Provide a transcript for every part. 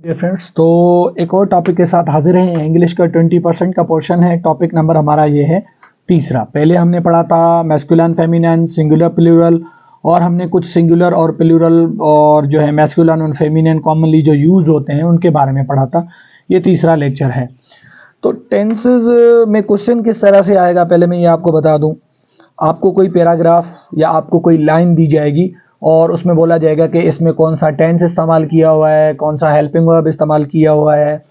Dear friends, तो एक और टॉपिक के साथ हाजिर हैं। इंग्लिश का 20% का पोर्शन है। टॉपिक नंबर हमारा ये है तीसरा। पहले हमने पढ़ा था मैस्कुलिन, फेमिनिन, सिंगुलर, प्लूरल, और हमने कुछ सिंगुलर और प्लूरल और जो है मैस्कुलिन और फेमिनिन कॉमनली जो यूज होते हैं उनके बारे में पढ़ा था। ये तीसरा लेक्चर है। तो टेंसेज में क्वेश्चन किस तरह से आएगा, पहले मैं ये आपको बता दूं। आपको कोई पैराग्राफ या आपको कोई लाइन दी जाएगी और उसमें बोला जाएगा कि इसमें कौन सा टेंस इस्तेमाल किया हुआ है, कौन सा हेल्पिंग वर्ब इस्तेमाल किया हुआ है,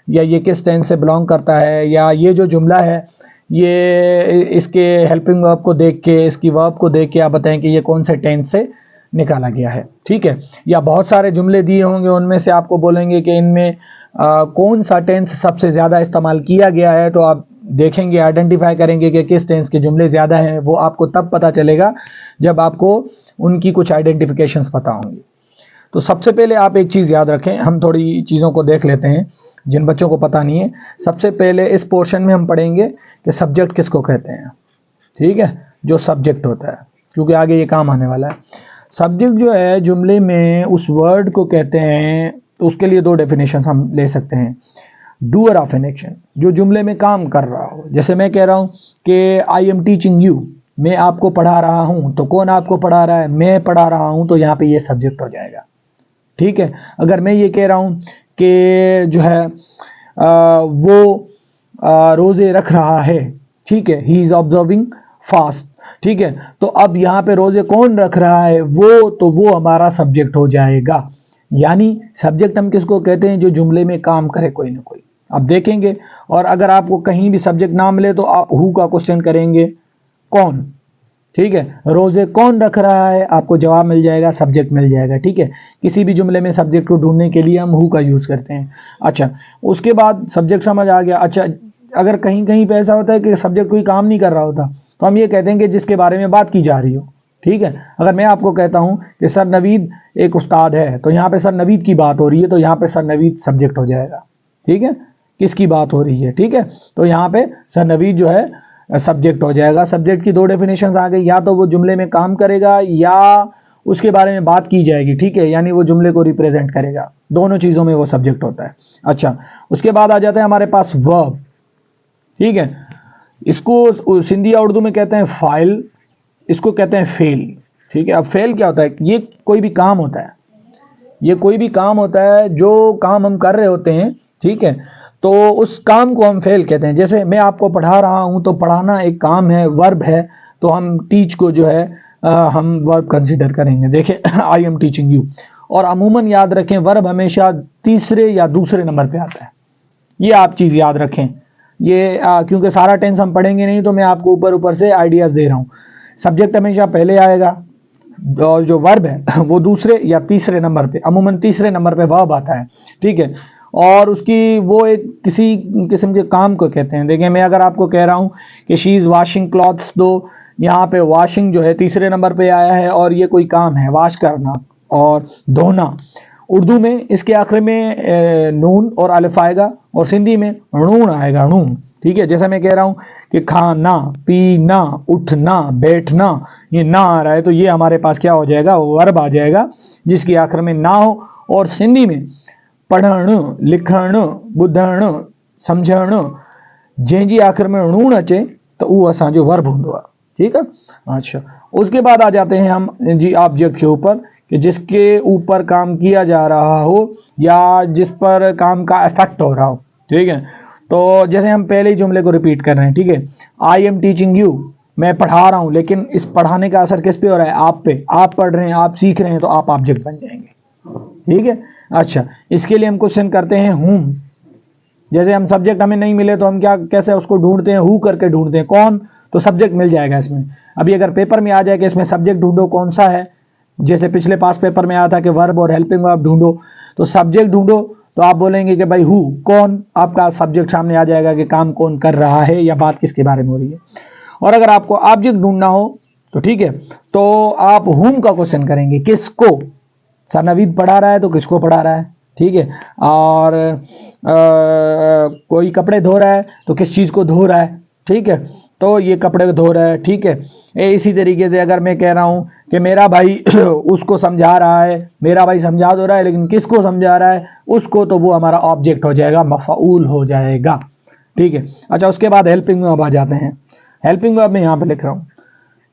या ये किस टेंस से बिलोंग करता है, या ये जो जुमला है ये इसके हेल्पिंग वर्ब को देख के, इसकी वर्ब को देख के आप बताएं कि ये कौन से टेंस से निकाला गया है। ठीक है। या बहुत सारे जुमले दिए होंगे, उनमें से आपको बोलेंगे कि इनमें कौन सा टेंस सबसे ज़्यादा इस्तेमाल किया गया है, तो आप देखेंगे, आइडेंटिफाई करेंगे कि किस टेंस के जुमले ज़्यादा हैं। वो आपको तब पता चलेगा जब आपको उनकी कुछ आइडेंटिफिकेशंस पता होंगी। तो सबसे पहले आप एक चीज़ याद रखें, हम थोड़ी चीज़ों को देख लेते हैं जिन बच्चों को पता नहीं है। सबसे पहले इस पोर्शन में हम पढ़ेंगे कि सब्जेक्ट किसको कहते हैं। ठीक है, जो सब्जेक्ट होता है, क्योंकि आगे ये काम आने वाला है। सब्जेक्ट जो है जुमले में उस वर्ड को कहते हैं, तो उसके लिए दो डेफिनेशन हम ले सकते हैं। डूअर ऑफ एन एक्शन, जो जुमले में काम कर रहा हो। जैसे मैं कह रहा हूँ कि आई एम टीचिंग यू, मैं आपको पढ़ा रहा हूँ, तो कौन आपको पढ़ा रहा है? मैं पढ़ा रहा हूँ, तो यहाँ पे ये सब्जेक्ट हो जाएगा। ठीक है। अगर मैं ये कह रहा हूँ कि जो है वो रोज़े रख रहा है, ठीक है, ही इज़ ऑब्जर्विंग फास्ट, ठीक है, तो अब यहाँ पे रोज़े कौन रख रहा है? वो, तो वो हमारा सब्जेक्ट हो जाएगा। यानी सब्जेक्ट हम किसको कहते हैं? जो जुमले में काम करे कोई ना कोई। अब देखेंगे, और अगर आपको कहीं भी सब्जेक्ट ना मिले तो आप हु का क्वेश्चन करेंगे, कौन। ठीक है, रोज़े कौन रख रहा है, आपको जवाब मिल जाएगा, सब्जेक्ट मिल जाएगा। ठीक है, किसी भी जुमले में सब्जेक्ट को ढूंढने के लिए हम हु का यूज़ करते हैं। अच्छा, उसके बाद सब्जेक्ट समझ आ गया। अच्छा, अगर कहीं कहीं पे ऐसा होता है कि सब्जेक्ट कोई काम नहीं कर रहा होता, तो हम ये कहते हैं कि जिसके बारे में बात की जा रही हो। ठीक है, अगर मैं आपको कहता हूँ कि सर नवीद एक उस्ताद है, तो यहाँ पे सर नवीद की बात हो रही है, तो यहाँ पे सर नवीद सब्जेक्ट हो जाएगा। ठीक है, किसकी बात हो रही है? ठीक है, तो यहाँ पे सर नवीद जो है सब्जेक्ट हो जाएगा। सब्जेक्ट की दो डेफिनेशंस आ गई, या तो वो जुमले में काम करेगा या उसके बारे में बात की जाएगी। ठीक है, यानी वो जुमले को रिप्रेजेंट करेगा। दोनों चीज़ों में वो सब्जेक्ट होता है। अच्छा, उसके बाद आ जाता है हमारे पास वर्ब। ठीक है, इसको सिंधी या उर्दू में कहते हैं फाइल, इसको कहते हैं फेल। ठीक है, अब फेल क्या होता है? ये कोई भी काम होता है, ये कोई भी काम होता है जो काम हम कर रहे होते हैं। ठीक है, तो उस काम को हम फेल कहते हैं। जैसे मैं आपको पढ़ा रहा हूं, तो पढ़ाना एक काम है, वर्ब है, तो हम टीच को जो है हम वर्ब कंसीडर करेंगे। देखिए आई एम टीचिंग यू, और अमूमन याद रखें वर्ब हमेशा तीसरे या दूसरे नंबर पे आता है। ये आप चीज़ याद रखें। ये क्योंकि सारा टेंस हम पढ़ेंगे नहीं, तो मैं आपको ऊपर ऊपर से आइडियाज़ दे रहा हूँ। सब्जेक्ट हमेशा पहले आएगा और जो वर्ब है वो दूसरे या तीसरे नंबर पे, अमूमन तीसरे नंबर पे वर्ब आता है। ठीक है, और उसकी वो एक किसी किस्म के काम को कहते हैं। देखिए, मैं अगर आपको कह रहा हूँ कि शी इज़ वॉशिंग क्लॉथ्स, तो यहाँ पे वॉशिंग जो है तीसरे नंबर पे आया है, और ये कोई काम है, वॉश करना और धोना। उर्दू में इसके आखिर में नून और अलिफ आएगा, और सिंधी में नून आएगा, नून। ठीक है, जैसा मैं कह रहा हूँ कि खाना, पीना, उठना, बैठना, ये ना आ रहा है, तो ये हमारे पास क्या हो जाएगा? वर्ब आ जाएगा, जिसकी आखिर में ना हो। और सिंधी में पढ़ण, लिखण, ॿुधण, सम्झण, जंहिंजी आखिर में नून अचे, तो वो असांजो वर्ब हूंदो आहे। ठीक है। अच्छा, उसके बाद आ जाते हैं हम जी ऑब्जेक्ट के ऊपर, कि जिसके ऊपर काम किया जा रहा हो या जिस पर काम का इफेक्ट हो रहा हो। ठीक है, तो जैसे हम पहले ही जुमले को रिपीट कर रहे हैं। ठीक है, आई एम टीचिंग यू, मैं पढ़ा रहा हूँ, लेकिन इस पढ़ाने का असर किस पे हो रहा है? आप पे। आप पढ़ रहे हैं, आप सीख रहे हैं, तो आप ऑब्जेक्ट बन जाएंगे। ठीक है। अच्छा, इसके लिए हम क्वेश्चन करते हैं हूम। जैसे हम सब्जेक्ट हमें नहीं मिले, तो हम क्या कैसे उसको ढूंढते हैं? हु करके ढूंढते हैं। कौन, तो सब्जेक्ट मिल जाएगा इसमें। अभी अगर पेपर में आ जाए कि इसमें सब्जेक्ट ढूंढो कौन सा है, जैसे पिछले पास पेपर में आया था कि वर्ब और हेल्पिंग वर्ब ढूंढो, तो सब्जेक्ट ढूंढो, तो आप बोलेंगे कि भाई हु, कौन, आपका सब्जेक्ट सामने आ जाएगा कि काम कौन कर रहा है या बात किसके बारे में हो रही है। और अगर आपको ऑब्जेक्ट ढूंढना हो, तो ठीक है, तो आप हुम का क्वेश्चन करेंगे, किसको। सर नवीद पढ़ा रहा है, तो किसको पढ़ा रहा है। ठीक है, और कोई कपड़े धो रहा है, तो किस चीज़ को धो रहा है। ठीक है, तो ये कपड़े धो रहा है। ठीक है, इसी तरीके से अगर मैं कह रहा हूँ कि मेरा भाई उसको समझा रहा है, मेरा भाई समझा तो रहा है लेकिन किसको समझा रहा है, उसको, तो वो हमारा ऑब्जेक्ट हो जाएगा, मफऊल हो जाएगा। ठीक है। अच्छा, उसके बाद हेल्पिंग वर्ब आ जाते हैं। हेल्पिंग वर्ब में यहाँ पे लिख रहा हूँ,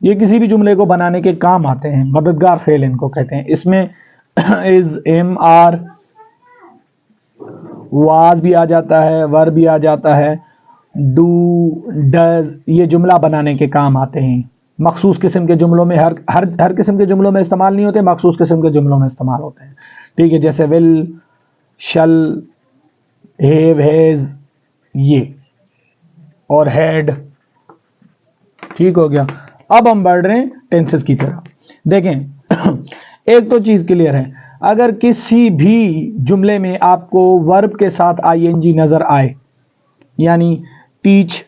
ये किसी भी जुमले को बनाने के काम आते हैं, मददगार फेल इनको कहते हैं। इसमें इज, एम, आर, वाज भी आ जाता है, वर भी आ जाता है, डू, डज, ये जुमला बनाने के काम आते हैं। मखसूस किस्म के जुमलों में, हर किस्म के जुमलों में इस्तेमाल नहीं होते, मखसूस किस्म के जुमलों में इस्तेमाल होते हैं। ठीक है, जैसे विल, शल, हैव, हैज, ये, और हैड। ठीक हो गया। अब हम बढ़ रहे हैं टेंसेस की तरफ। देखें एक तो चीज क्लियर है, अगर किसी भी जुमले में आपको वर्ब के साथ आईएनजी नजर आए, यानी टीच,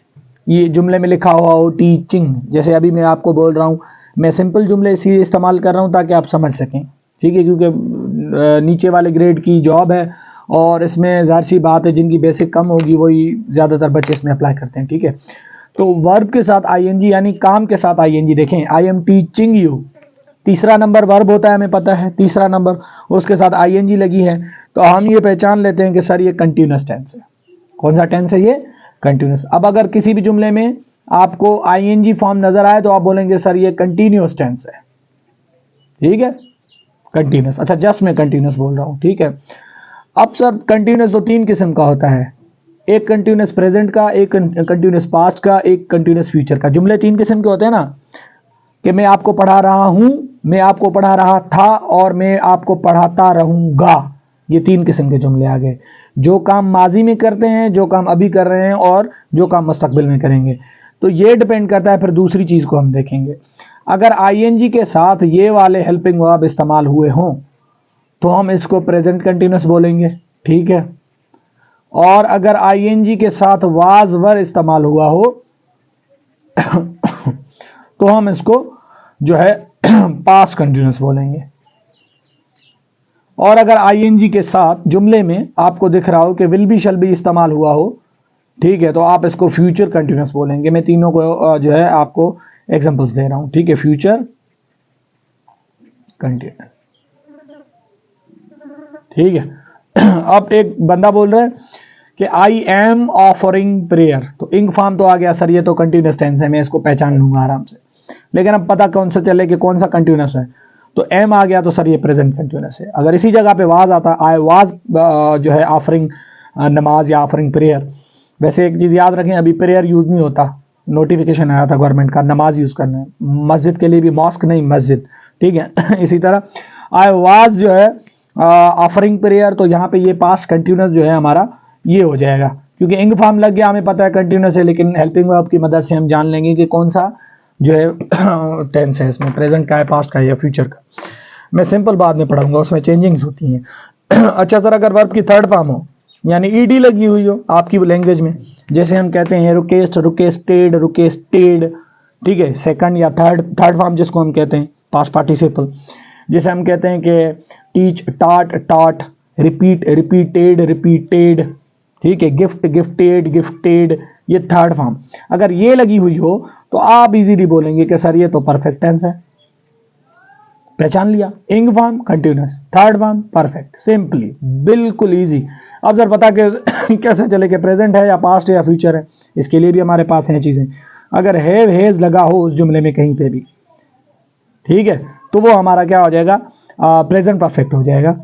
ये जुमले में लिखा हुआ हो टीचिंग, जैसे अभी मैं आपको बोल रहा हूं, मैं सिंपल जुमले इसलिए इस्तेमाल कर रहा हूं ताकि आप समझ सकें। ठीक है, क्योंकि नीचे वाले ग्रेड की जॉब है और इसमें ज़ाहिर सी बात है जिनकी बेसिक कम होगी वही ज़्यादातर बच्चे इसमें अप्लाई करते हैं। ठीक है, तो वर्ब के साथ आईएनजी यानी काम के साथ आईएनजी, देखें आई एम टीचिंग यू, तीसरा नंबर वर्ब होता है, हमें पता है तीसरा नंबर, उसके साथ आईएनजी लगी है, तो हम ये पहचान लेते हैं कि सर ये कंटिन्यूस टेंस है। कौन सा टेंस है ये? कंटिन्यूस। अब अगर किसी भी जुमले में आपको आईएनजी फॉर्म नजर आए तो आप बोलेंगे सर ये कंटिन्यूस टेंस है। ठीक है, कंटिन्यूस। अच्छा, जस्ट मैं कंटिन्यूस बोल रहा हूं। ठीक है, अब सर कंटिन्यूस तो तीन किस्म का होता है, एक कंटिन्यूस प्रेजेंट का, एक कंटिन्यूस पास्ट का, एक कंटिन्यूस फ्यूचर का। जुमले तीन किस्म के होते हैं ना, कि मैं आपको पढ़ा रहा हूं, मैं आपको पढ़ा रहा था, और मैं आपको पढ़ाता रहूंगा। ये तीन किस्म के जुमले आ गए, जो काम माजी में करते हैं, जो काम अभी कर रहे हैं, और जो काम मुस्तकबिल में करेंगे। तो ये डिपेंड करता है, फिर दूसरी चीज को हम देखेंगे। अगर आईएनजी के साथ ये वाले हेल्पिंग वर्ब इस्तेमाल हुए हों तो हम इसको प्रेजेंट कंटिन्यूस बोलेंगे। ठीक है, और अगर आईएनजी के साथ वाज वर इस्तेमाल हुआ हो तो हम इसको जो है पास्ट कंटिन्यूस बोलेंगे। और अगर आईएनजी के साथ जुमले में आपको दिख रहा हो कि विल बी शल बी इस्तेमाल हुआ हो, ठीक है, तो आप इसको फ्यूचर कंटिन्यूस बोलेंगे। मैं तीनों को जो है आपको एग्जांपल्स दे रहा हूं। ठीक है, फ्यूचर कंटिन्यूस। ठीक है, अब एक बंदा बोल रहा है कि आई एम ऑफरिंग प्रेयर, तो इंग फॉर्म तो आ गया सर, ये तो कंटिन्यूस टेंस है, मैं इसको पहचान लूंगा आराम से। लेकिन अब पता कौन सा चले कि कौन सा कंटिन्यूस है, तो एम आ गया तो सर ये प्रेजेंट कंटिन्यूस है। अगर इसी जगह पे वाज आता, आई वाज जो है ऑफरिंग नमाज या ऑफरिंग प्रेयर। वैसे एक चीज याद रखें, अभी प्रेयर यूज नहीं होता, नोटिफिकेशन आया था गवर्नमेंट का, नमाज यूज करना है, मस्जिद के लिए भी मॉस्क नहीं मस्जिद। ठीक है इसी तरह आई वाज जो है ऑफरिंग प्रेयर, तो यहाँ पे ये पास्ट कंटिन्यूस जो है हमारा ये हो जाएगा, क्योंकि इंग फॉर्म लग गया, हमें पता है कंटिन्यूस है, लेकिन हेल्पिंग वर्ब की मदद से हम जान लेंगे कि कौन सा जो है टेंस है, इसमें प्रेजेंट का है, पास्ट का है, या फ्यूचर का। मैं सिंपल बाद में पढ़ाऊंगा, उसमें चेंजिंग्स होती हैं अच्छा सर, अगर वर्ब की थर्ड फॉर्म हो, यानी ईडी लगी हुई हो आपकी लैंग्वेज में, जैसे हम कहते हैं रुकेस्ट, रुकेस्टेड, रुकेस्टेड। ठीक है, सेकंड या थर्ड फॉर्म जिसको हम कहते हैं पास्ट पार्टिसिपल, जैसे हम कहते हैं कि टीच, टाट, टाट, रिपीट, रिपीटेड, रिपीटेड। ठीक है, गिफ्ट, गिफ्टेड, गिफ्टेड, ये थर्ड फॉर्म अगर ये लगी हुई हो तो आप इजीली बोलेंगे कि सर ये तो परफेक्ट टेंस है। पहचान लिया, इंग form continuous, third form perfect, simply, बिल्कुल इजी। अब सर पता कैसे चले कि प्रेजेंट है या पास्ट है या फ्यूचर है, इसके लिए भी हमारे पास हैं चीजें। अगर हैव, हैज लगा हो उस जुमले में कहीं पे भी, ठीक है, तो वो हमारा क्या हो जाएगा, प्रेजेंट परफेक्ट हो जाएगा।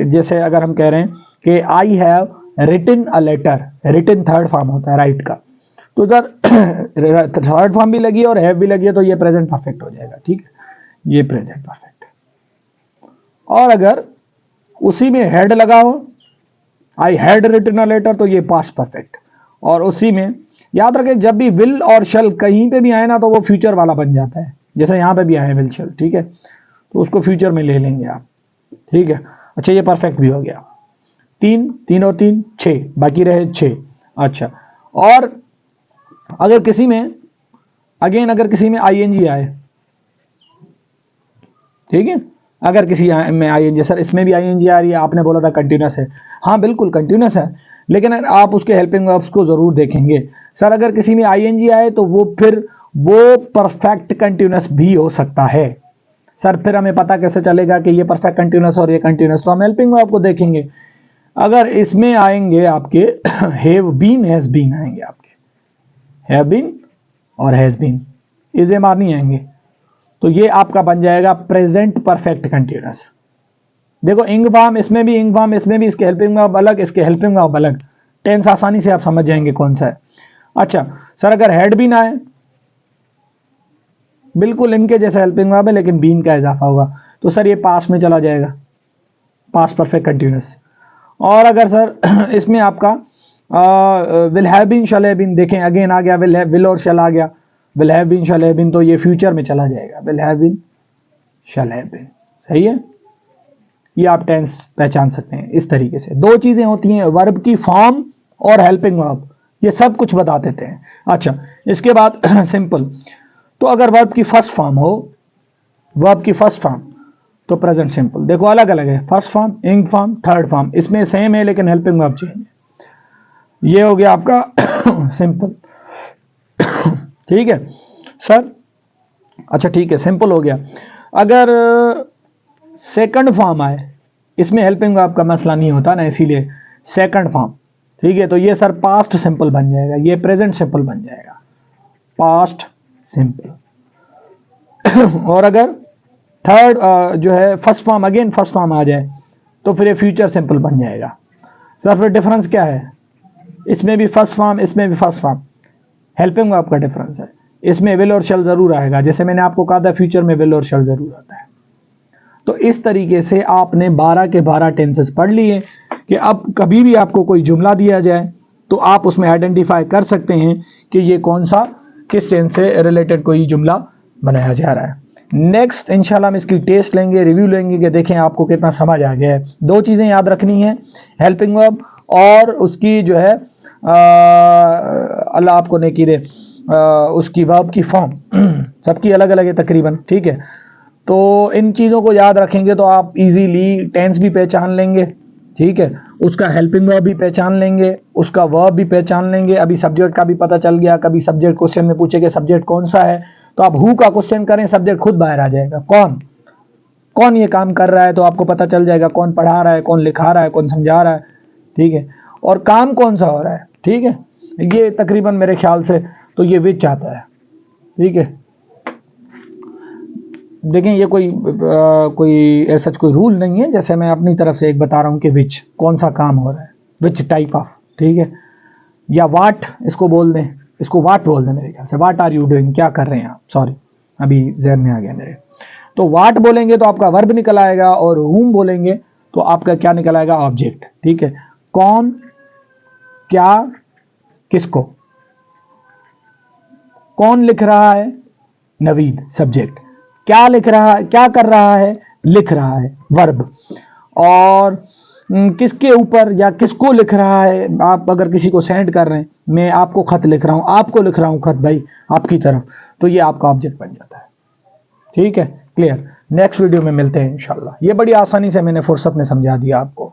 जैसे अगर हम कह रहे हैं कि I have written a letter, written third form होता है राइट का, तो सर थर्ड फॉर्म भी लगी और हैव भी लगी है, तो ये प्रेजेंट परफेक्ट हो जाएगा। ठीक है, ये प्रेजेंट परफेक्ट। और अगर उसी में हेड लगा हो, I had written a letter, तो ये पास्ट परफेक्ट। और उसी में याद रखें, जब भी विल और शल कहीं पे भी आए ना तो वो फ्यूचर वाला बन जाता है, जैसे यहां पे भी आए विल शल। ठीक है, तो उसको फ्यूचर में ले लेंगे आप। ठीक है, अच्छा ये परफेक्ट भी हो गया। तीन और तीन 6, बाकी रहे 6। अच्छा, और अगर किसी में अगर किसी में आईएनजी आए, ठीक है, अगर किसी में आईएनजी, सर इसमें भी आईएनजी आ रही है, आपने बोला था कंटिन्यूस है, हाँ बिल्कुल कंटिन्यूस है, लेकिन आप उसके हेल्पिंग वर्ब्स को जरूर देखेंगे। सर अगर किसी में आईएनजी आए तो वो फिर वो परफेक्ट कंटिन्यूस भी हो सकता है। सर फिर हमें पता कैसे चलेगा कि ये परफेक्ट कंटिन्यूअस और ये कंटिन्यूअस? तो हम हेल्पिंग वर्ब को देखेंगे। अगर इसमें आएंगे आपके हैव बीन हैज बीन आएंगे, आपके हैव बीन और has been, is am are नहीं आएंगे, तो ये आपका बन जाएगा प्रेजेंट परफेक्ट कंटिन्यूअस। देखो इंग फॉर्म, इसमें भी इंग फॉर्म, इसमें भी, इसके हेल्पिंग वर्ब अलग, इसके हेल्पिंग वर्ब अलग, टेंस आसानी से आप समझ जाएंगे कौन सा है। अच्छा सर अगर हैड बीन आए, बिल्कुल इनके जैसा हेल्पिंग वर्ब है लेकिन बीन का इजाफा होगा, तो सर ये पास्ट में चला जाएगा, पास्ट परफेक्ट कंटिन्यूअस। और अगर सर इसमें आपका will have been shall have been, देखें अगेन आ गया विल और शैल आ गया, will have been shall have been, तो ये फ्यूचर में चला जाएगा, will have been shall have been. सही है, ये आप टेंस पहचान सकते हैं इस तरीके से। दो चीजें होती हैं, वर्ब की फॉर्म और हेल्पिंग वर्ब, ये सब कुछ बता देते हैं। अच्छा इसके बाद सिंपल, तो अगर वर्ब की फर्स्ट फॉर्म हो, वर्ब की फर्स्ट फॉर्म तो प्रेजेंट सिंपल, देखो अलग अलग है, फर्स्ट फॉर्म, इंग फॉर्म, थर्ड फॉर्म, इसमें सेम है लेकिन हेल्पिंग वर्ब चेंज है। ये हो गया आपका सिंपल। ठीक है सर, अच्छा ठीक है सिंपल हो गया। अगर सेकंड फॉर्म आए, इसमें हेल्पिंग वर्ब का मसला नहीं होता ना, इसीलिए सेकंड फॉर्म, ठीक है, तो ये सर पास्ट सिंपल बन जाएगा, ये प्रेजेंट सिंपल बन जाएगा, पास्ट सिंपल। और अगर थर्ड जो है first form, again first form आ जाए तो फिर ये फ्यूचर सिंपल बन जाएगा। सर फिर डिफरेंस क्या है, इसमें भी फर्स्ट फॉर्म, इसमें भी फर्स्ट फॉर्म, हेल्पिंग वर्ब का डिफरेंस है, इसमें विल और शैल जरूर आएगा, जैसे मैंने आपको कहा था फ्यूचर में विल और शैल जरूर आता है। तो इस तरीके से आपने 12 के 12 टेंसेस पढ़ लिए कि अब कभी भी आपको कोई जुमला दिया जाए तो आप उसमें आइडेंटिफाई कर सकते हैं कि ये कौन सा, किस टेंस से रिलेटेड कोई जुमला बनाया जा रहा है। नेक्स्ट इंशाल्लाह हम इसकी टेस्ट लेंगे, रिव्यू लेंगे कि देखें आपको कितना समझ आ गया है। दो चीज़ें याद रखनी है, हेल्पिंग वर्ब और उसकी जो है अल्लाह आपको नेकी दे, उसकी वर्ब की फॉर्म सबकी अलग अलग है तकरीबन, ठीक है। तो इन चीज़ों को याद रखेंगे तो आप इजीली टेंस भी पहचान लेंगे, ठीक है, उसका हेल्पिंग वर्ब भी पहचान लेंगे, उसका वर्ब भी पहचान लेंगे। अभी सब्जेक्ट का भी पता चल गया, कभी सब्जेक्ट क्वेश्चन में पूछे कि सब्जेक्ट कौन सा है, तो आप हु का क्वेश्चन करें, सब्जेक्ट खुद बाहर आ जाएगा, कौन कौन ये काम कर रहा है, तो आपको पता चल जाएगा कौन पढ़ा रहा है, कौन लिखा रहा है, कौन समझा रहा है, ठीक है, और काम कौन सा हो रहा है, ठीक है। ये तकरीबन मेरे ख्याल से तो ये विच आता है, ठीक है। देखें ये कोई ऐसा कोई रूल नहीं है, जैसे मैं अपनी तरफ से एक बता रहा हूँ कि विच कौन सा काम हो रहा है, विच टाइप ऑफ, ठीक है। या वाट इसको बोल दें, इसको वाट बोल दें मेरे ख्याल से, वाट आर यू डूइंग, क्या कर रहे हैं आप, सॉरी अभी ज़हन में आ गया मेरे। तो वाट बोलेंगे तो आपका वर्ब निकल आएगा, और हुम बोलेंगे तो आपका क्या निकल आएगा, ऑब्जेक्ट, ठीक है। कौन, क्या, किसको, कौन लिख रहा है, नवीद सब्जेक्ट, क्या लिख रहा है, क्या कर रहा है, लिख रहा है, वर्ब, और किसके ऊपर या किसको लिख रहा है, आप अगर किसी को सेंड कर रहे हैं, मैं आपको खत लिख रहा हूं, आपको लिख रहा हूं खत भाई आपकी तरफ, तो ये आपका ऑब्जेक्ट बन जाता है, ठीक है, क्लियर। नेक्स्ट वीडियो में मिलते हैं इंशाल्लाह। ये बड़ी आसानी से मैंने फुर्सत में समझा दिया आपको।